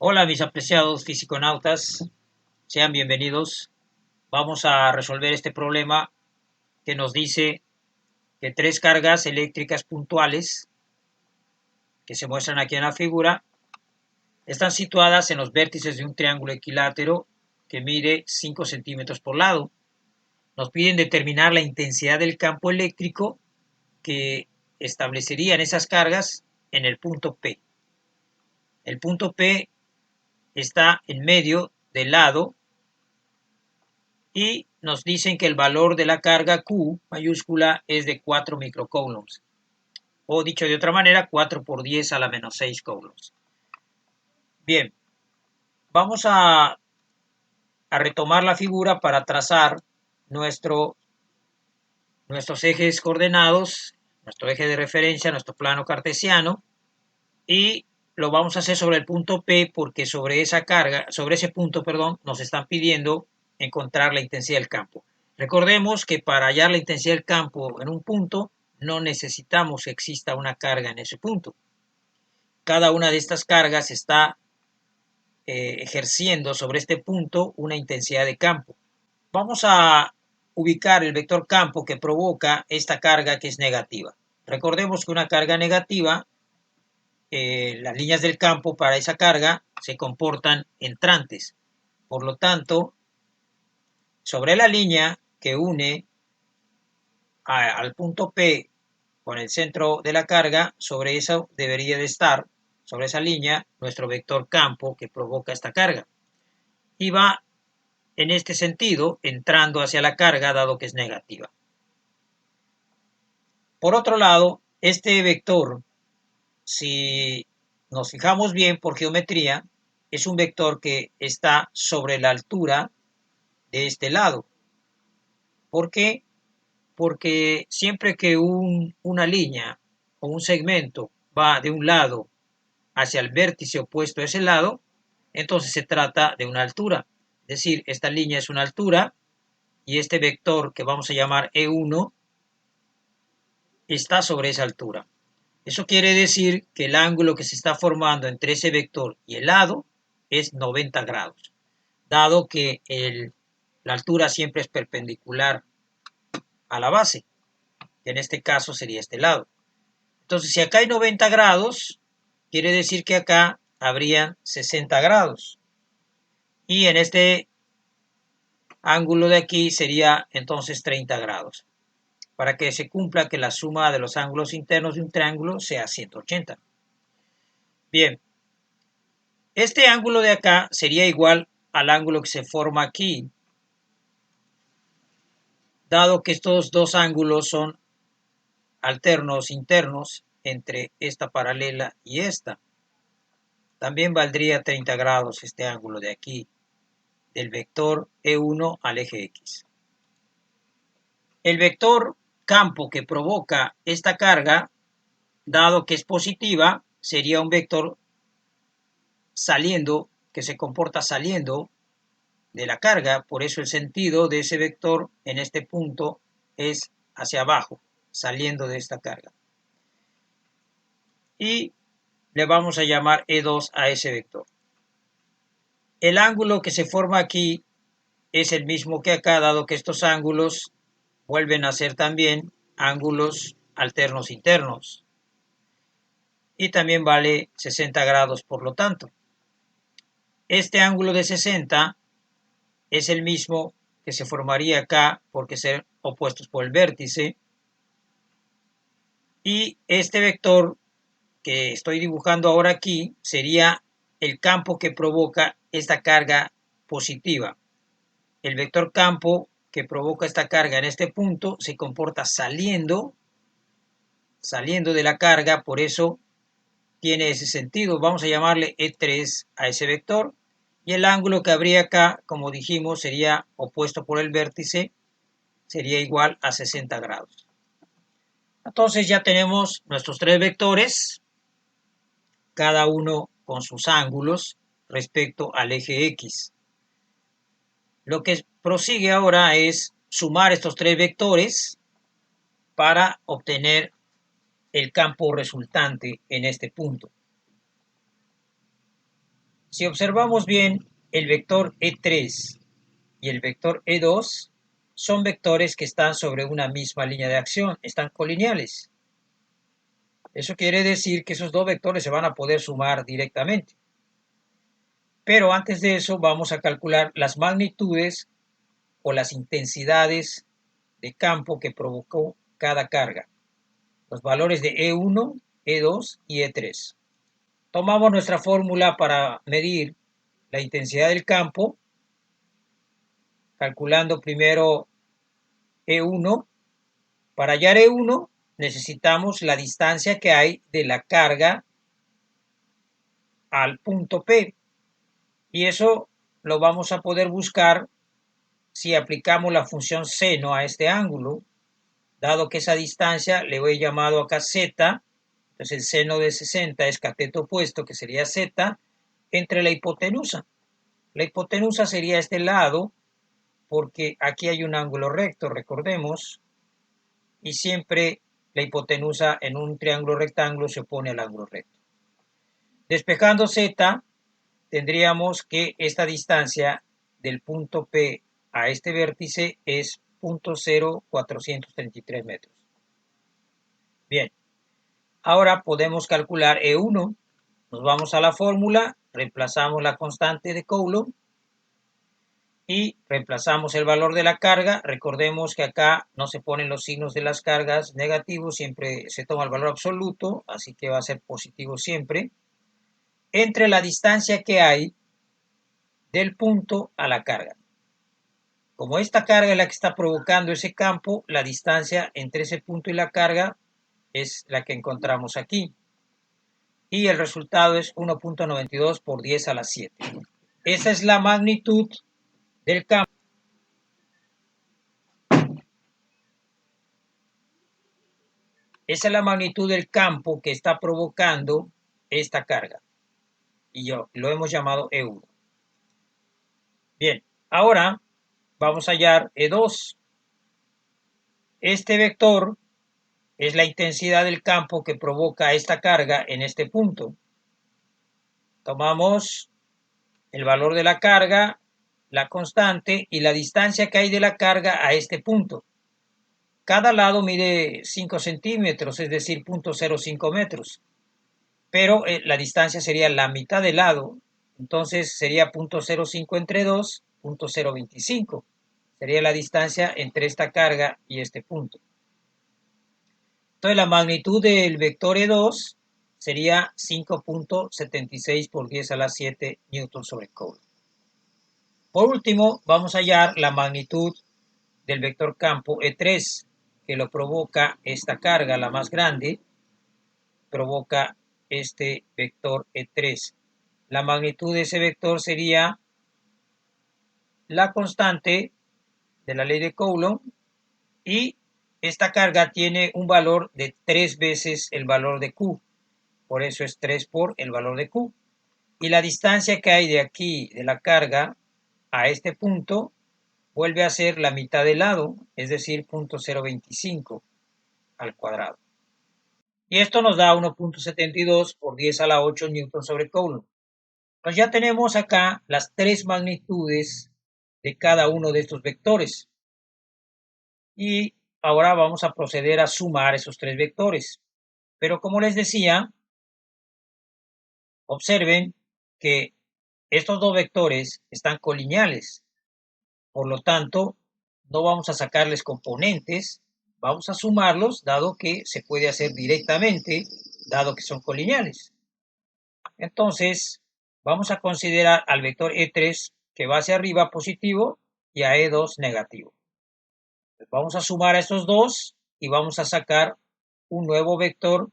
Hola mis apreciados fisiconautas, sean bienvenidos. Vamos a resolver este problema que nos dice que tres cargas eléctricas puntuales que se muestran aquí en la figura están situadas en los vértices de un triángulo equilátero que mide 5 centímetros por lado. Nos piden determinar la intensidad del campo eléctrico que establecerían esas cargas en el punto P. El punto P está en medio del lado y nos dicen que el valor de la carga Q mayúscula es de 4 microcoulombs, o dicho de otra manera, 4 por 10 a la menos 6 coulombs. Bien, vamos a retomar la figura para trazar nuestros ejes coordenados, nuestro eje de referencia, nuestro plano cartesiano, y lo vamos a hacer sobre el punto P porque sobre esa carga, sobre ese punto, perdón, nos están pidiendo encontrar la intensidad del campo. Recordemos que para hallar la intensidad del campo en un punto no necesitamos que exista una carga en ese punto. Cada una de estas cargas está ejerciendo sobre este punto una intensidad de campo. Vamos a ubicar el vector campo que provoca esta carga que es negativa. Recordemos que una carga negativa, las líneas del campo para esa carga se comportan entrantes. Por lo tanto, sobre la línea que une al punto P con el centro de la carga, sobre eso debería de estar, sobre esa línea, nuestro vector campo que provoca esta carga. Y va en este sentido, entrando hacia la carga, dado que es negativa. Por otro lado, este vector, si nos fijamos bien por geometría, es un vector que está sobre la altura de este lado. ¿Por qué? Porque siempre que una línea o un segmento va de un lado hacia el vértice opuesto a ese lado, entonces se trata de una altura. Es decir, esta línea es una altura y este vector que vamos a llamar E1 está sobre esa altura. Eso quiere decir que el ángulo que se está formando entre ese vector y el lado es 90 grados, dado que la altura siempre es perpendicular a la base, que en este caso sería este lado. Entonces, si acá hay 90 grados, quiere decir que acá habrían 60 grados. Y en este ángulo de aquí sería entonces 30 grados, para que se cumpla que la suma de los ángulos internos de un triángulo sea 180. Bien, este ángulo de acá sería igual al ángulo que se forma aquí, dado que estos dos ángulos son alternos internos entre esta paralela y esta. También valdría 30 grados este ángulo de aquí, del vector E1 al eje X. El vector campo que provoca esta carga, dado que es positiva, sería un vector saliendo, que se comporta saliendo de la carga, por eso el sentido de ese vector en este punto es hacia abajo, saliendo de esta carga. Y le vamos a llamar E2 a ese vector. El ángulo que se forma aquí es el mismo que acá, dado que estos ángulos vuelven a ser también ángulos alternos internos. Y también vale 60 grados, por lo tanto. Este ángulo de 60 es el mismo que se formaría acá porque ser opuestos por el vértice. Y este vector que estoy dibujando ahora aquí sería el campo que provoca esta carga positiva. El vector campo que provoca esta carga en este punto se comporta saliendo de la carga, por eso tiene ese sentido. Vamos a llamarle E3 a ese vector. Y el ángulo que habría acá, como dijimos, sería opuesto por el vértice, sería igual a 60 grados. Entonces ya tenemos nuestros tres vectores, cada uno con sus ángulos respecto al eje X. Lo que prosigue ahora es sumar estos tres vectores para obtener el campo resultante en este punto. Si observamos bien, el vector E3 y el vector E2 son vectores que están sobre una misma línea de acción, están colineales. Eso quiere decir que esos dos vectores se van a poder sumar directamente. Pero antes de eso vamos a calcular las magnitudes o las intensidades de campo que provocó cada carga. Los valores de E1, E2 y E3. Tomamos nuestra fórmula para medir la intensidad del campo, calculando primero E1. Para hallar E1 necesitamos la distancia que hay de la carga al punto P. Y eso lo vamos a poder buscar si aplicamos la función seno a este ángulo, dado que esa distancia le he llamado acá z, entonces el seno de 60 es cateto opuesto, que sería z, entre la hipotenusa. La hipotenusa sería este lado, porque aquí hay un ángulo recto, recordemos, y siempre la hipotenusa en un triángulo rectángulo se opone al ángulo recto. Despejando z, tendríamos que esta distancia del punto P a este vértice es 0.0433 metros. Bien, ahora podemos calcular E1. Nos vamos a la fórmula, reemplazamos la constante de Coulomb y reemplazamos el valor de la carga. Recordemos que acá no se ponen los signos de las cargas negativos, siempre se toma el valor absoluto, así que va a ser positivo siempre, entre la distancia que hay del punto a la carga. Como esta carga es la que está provocando ese campo, la distancia entre ese punto y la carga es la que encontramos aquí. Y el resultado es 1.92 por 10 a la 7. Esa es la magnitud del campo. Esa es la magnitud del campo que está provocando esta carga. Y lo hemos llamado E1. Bien, ahora vamos a hallar E2. Este vector es la intensidad del campo que provoca esta carga en este punto. Tomamos el valor de la carga, la constante y la distancia que hay de la carga a este punto. Cada lado mide 5 centímetros, es decir, 0.05 metros. Pero la distancia sería la mitad del lado, entonces sería 0.05 entre 2, 0.025. Sería la distancia entre esta carga y este punto. Entonces la magnitud del vector E2 sería 5.76 por 10 a la 7 newton sobre Coulomb. Por último, vamos a hallar la magnitud del vector campo E3, que lo provoca esta carga, la más grande, provoca este vector E3. La magnitud de ese vector sería la constante de la ley de Coulomb y esta carga tiene un valor de 3 veces el valor de Q. Por eso es 3 por el valor de Q. Y la distancia que hay de aquí, de la carga, a este punto, vuelve a ser la mitad del lado, es decir, 0.025 al cuadrado. Y esto nos da 1.72 por 10 a la 8 newton sobre Coulomb. Pues ya tenemos acá las tres magnitudes de cada uno de estos vectores. Y ahora vamos a proceder a sumar esos tres vectores. Pero como les decía, observen que estos dos vectores están colineales. Por lo tanto, no vamos a sacarles componentes, vamos a sumarlos, dado que se puede hacer directamente, dado que son colineales. Entonces, vamos a considerar al vector E3 que va hacia arriba positivo y a E2 negativo. Pues vamos a sumar a estos dos y vamos a sacar un nuevo vector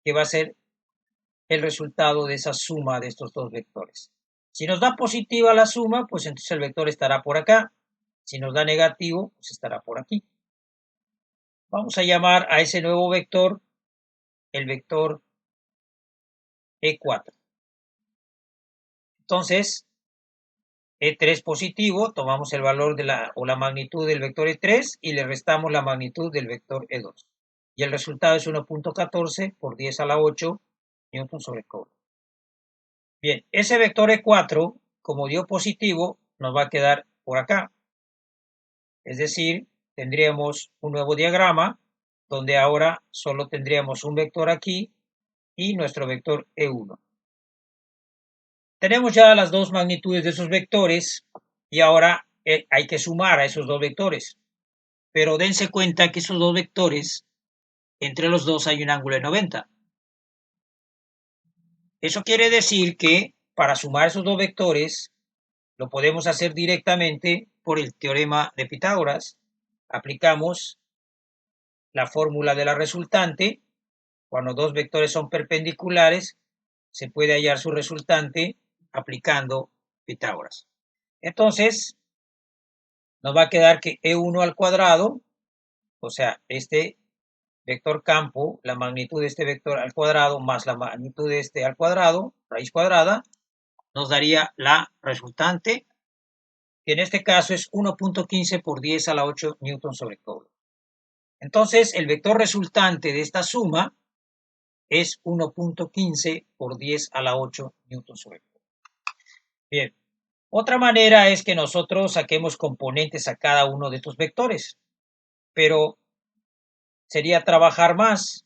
que va a ser el resultado de esa suma de estos dos vectores. Si nos da positiva la suma, pues entonces el vector estará por acá. Si nos da negativo, pues estará por aquí. Vamos a llamar a ese nuevo vector el vector E4. Entonces, E3 positivo, tomamos el valor de la magnitud del vector E3 y le restamos la magnitud del vector E2. Y el resultado es 1.14 por 10 a la 8 newton sobre Coulomb. Bien, ese vector E4, como dio positivo, nos va a quedar por acá. Es decir, tendríamos un nuevo diagrama donde ahora solo tendríamos un vector aquí y nuestro vector E1. Tenemos ya las dos magnitudes de esos vectores y ahora hay que sumar a esos dos vectores. Pero dense cuenta que esos dos vectores, entre los dos hay un ángulo de 90. Eso quiere decir que para sumar esos dos vectores lo podemos hacer directamente por el teorema de Pitágoras. Aplicamos la fórmula de la resultante. Cuando dos vectores son perpendiculares, se puede hallar su resultante aplicando Pitágoras. Entonces, nos va a quedar que E1 al cuadrado, o sea, este vector campo, la magnitud de este vector al cuadrado más la magnitud de este al cuadrado, raíz cuadrada, nos daría la resultante, que en este caso es 1.15 por 10 a la 8 newton sobre coulomb. Entonces, el vector resultante de esta suma es 1.15 por 10 a la 8 newton sobre coulomb. Bien, otra manera es que nosotros saquemos componentes a cada uno de estos vectores, pero sería trabajar más.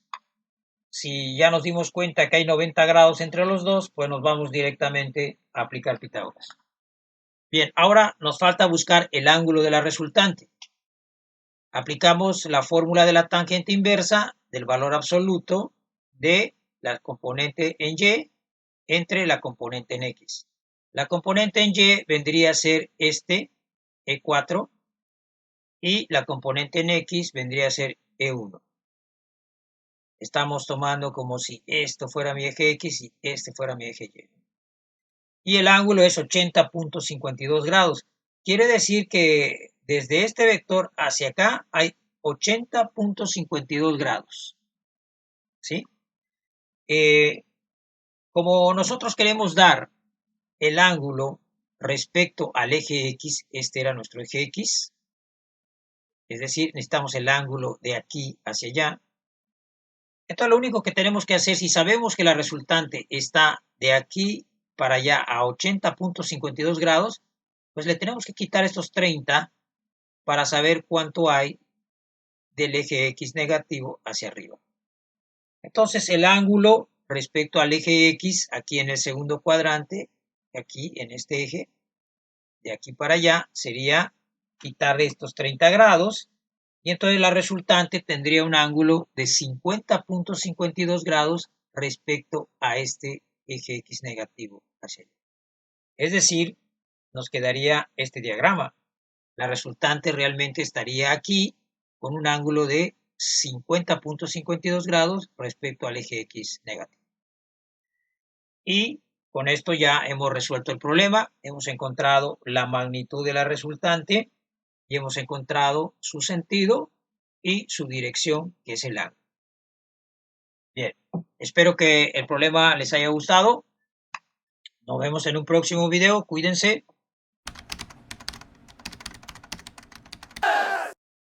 Si ya nos dimos cuenta que hay 90 grados entre los dos, pues nos vamos directamente a aplicar Pitágoras. Bien, ahora nos falta buscar el ángulo de la resultante. Aplicamos la fórmula de la tangente inversa del valor absoluto de la componente en Y entre la componente en X. La componente en Y vendría a ser este E4 y la componente en X vendría a ser E1. Estamos tomando como si esto fuera mi eje X y este fuera mi eje Y. Y el ángulo es 80.52 grados. Quiere decir que desde este vector hacia acá hay 80.52 grados. ¿Sí? Como nosotros queremos dar el ángulo respecto al eje X, este era nuestro eje X, es decir, necesitamos el ángulo de aquí hacia allá. Entonces lo único que tenemos que hacer, si sabemos que la resultante está de aquí para allá a 80.52 grados, pues le tenemos que quitar estos 30 para saber cuánto hay del eje X negativo hacia arriba. Entonces el ángulo respecto al eje X, aquí en el segundo cuadrante, aquí en este eje, de aquí para allá, sería quitarle estos 30 grados, y entonces la resultante tendría un ángulo de 50.52 grados respecto a este eje X negativo hacia allá. Es decir, nos quedaría este diagrama. La resultante realmente estaría aquí con un ángulo de 50.52 grados respecto al eje X negativo. Y con esto ya hemos resuelto el problema, hemos encontrado la magnitud de la resultante y hemos encontrado su sentido y su dirección, que es el ángulo. Bien, espero que el problema les haya gustado. Nos vemos en un próximo video. Cuídense.